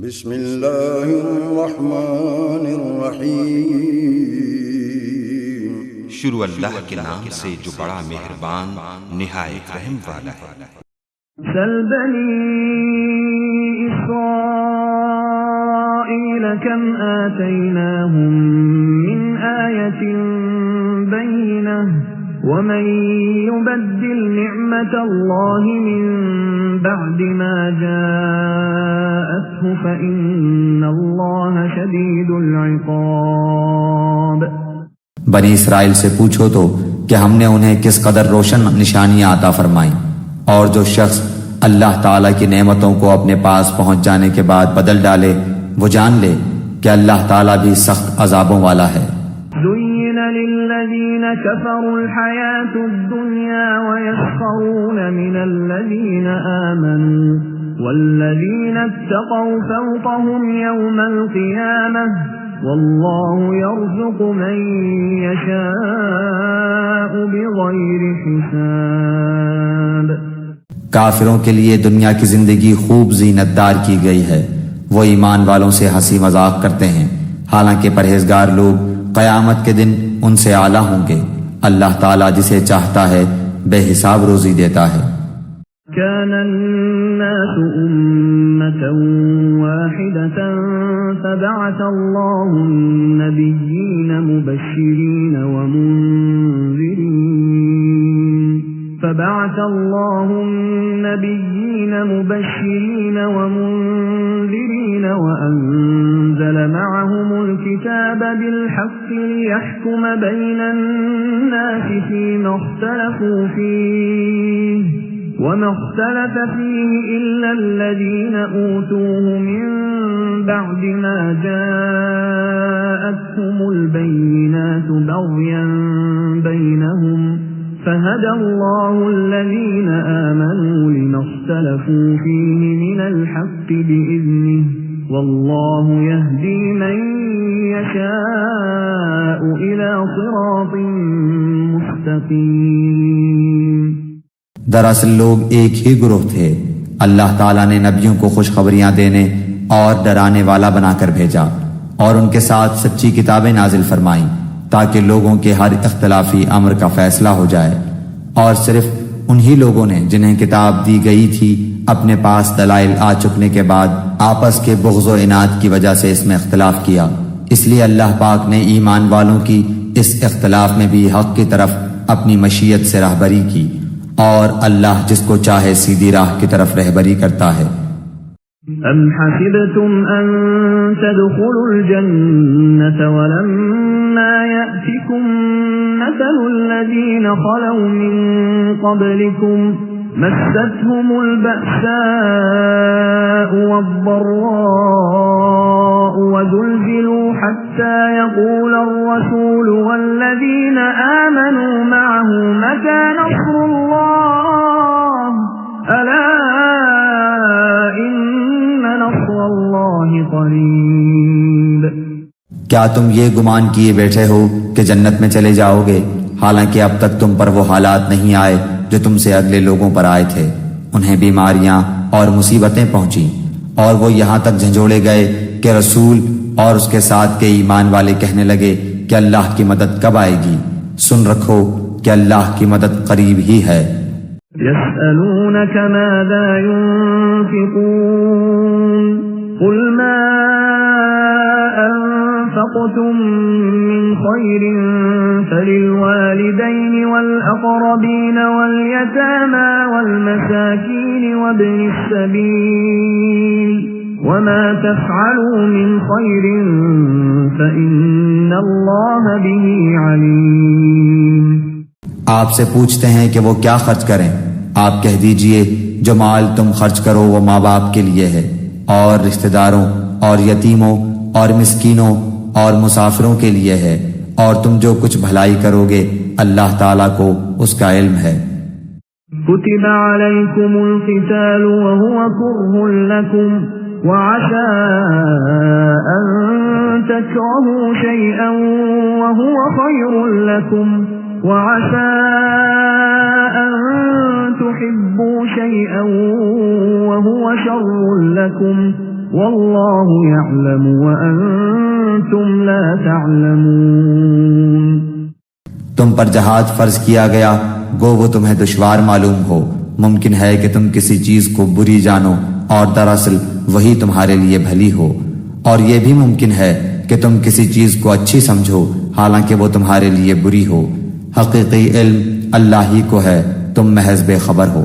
بسم اللہ الرحمن الرحیم، شروع اللہ کے نام سے جو بڑا مہربان نہایت رحم والا ہے۔ سل بنی اسرائیل کم آتیناہم من آیت بینہ ومن يبدل نعمت اللہ من بعد ما جاءته فإن اللہ شدید العقاب۔ بنی اسرائیل سے پوچھو تو کہ ہم نے انہیں کس قدر روشن نشانیاں عطا فرمائیں، اور جو شخص اللہ تعالیٰ کی نعمتوں کو اپنے پاس پہنچ جانے کے بعد بدل ڈالے وہ جان لے کہ اللہ تعالیٰ بھی سخت عذابوں والا ہے۔ زين للذين كفروا الحياة الدنيا ويسخرون من الذين آمنوا والذين اتقوا فوقهم يوم القيامة والله يرزق من يشاء بغير حساب۔ کافروں کے لیے دنیا کی زندگی خوب زینت دار کی گئی ہے، وہ ایمان والوں سے ہنسی مذاق کرتے ہیں، حالانکہ پرہیزگار لوگ قیامت کے دن ان سے اعلیٰ ہوں گے۔ اللہ تعالیٰ جسے چاہتا ہے بے حساب روزی دیتا ہے۔ كان الناس أمة واحدة فبعث الله النبيين مبشرين ومنذرين وأنزل معهم الكتاب بالحق ليحكم بين الناس فيما اختلفوا فيه وما اختلف فيه إلا الذين أوتوه من بعد ما جاءتهم البينات بغيا بينهم فهدى الله الذين آمنوا لما اختلفوا فيه من الحق بإذنه والله يهدي من يشاء إلى صراط مستقيم۔ دراصل لوگ ایک ہی گروہ تھے۔ اللہ تعالیٰ نے نبیوں کو خوشخبریاں دینے اور ڈرانے والا بنا کر بھیجا اور ان کے ساتھ سچی کتابیں نازل فرمائیں تاکہ لوگوں کے ہر اختلافی امر کا فیصلہ ہو جائے، اور صرف انہی لوگوں نے جنہیں کتاب دی گئی تھی اپنے پاس دلائل آ چکنے کے بعد آپس کے بغض و عناد کی وجہ سے اس میں اختلاف کیا، اس لیے اللہ پاک نے ایمان والوں کی اس اختلاف میں بھی حق کی طرف اپنی مشیت سے راہبری کی، اور اللہ جس کو چاہے سیدھی راہ کی طرف رہبری کرتا ہے۔ ام حسبتم ان تدخلوا الجنة ولما يأتكم مثل الذين خلوا من قبلكم مستهم البأساء والضراء وزلزلوا حتى يقول الرسول والذين آمنوا معه متى نصر الله ألا إن نصر الله قريب۔ کیا تم یہ گمان کیے بیٹھے ہو کہ جنت میں چلے جاؤ گے، حالانکہ اب تک تم پر وہ حالات نہیں آئے جو تم سے اگلے لوگوں پر آئے تھے؟ انہیں بیماریاں اور مصیبتیں پہنچیں اور وہ یہاں تک جھنجھوڑے گئے کہ رسول اور اس کے ساتھ کے ایمان والے کہنے لگے کہ اللہ کی مدد کب آئے گی؟ سن رکھو کہ اللہ کی مدد قریب ہی ہے۔ يسألونك ماذا ينفقون قل ما أنفقتم من خير فللوالدين والأقربين واليتامى والمساكين وابن السبيل وما تفعلوا من خير فإن الله به عليم۔ آپ سے پوچھتے ہیں کہ وہ کیا خرچ کریں، آپ کہہ دیجئے جو مال تم خرچ کرو وہ ماں باپ کے لیے ہے، اور رشتہ داروں اور یتیموں اور مسکینوں اور مسافروں کے لیے ہے، اور تم جو کچھ بھلائی کرو گے اللہ تعالیٰ کو اس کا علم ہے۔ كتب عليكم القتال وهو كره لكم وعسى أن تكرهوا شيئا وهو خير لكم وعسى أن تحبوا شيئا وهو شر لكم والله يعلم وأنتم لا تعلمون. تم پر جہاد فرض کیا گیا گو وہ تمہیں دشوار معلوم ہو. ممکن ہے کہ تم کسی چیز کو بری جانو اور دراصل وہی تمہارے لیے بھلی ہو، اور یہ بھی ممکن ہے کہ تم کسی چیز کو اچھی سمجھو حالانکہ وہ تمہارے لیے بری ہو. حقیقی علم اللہ ہی کو ہے، تم محض بے خبر ہو.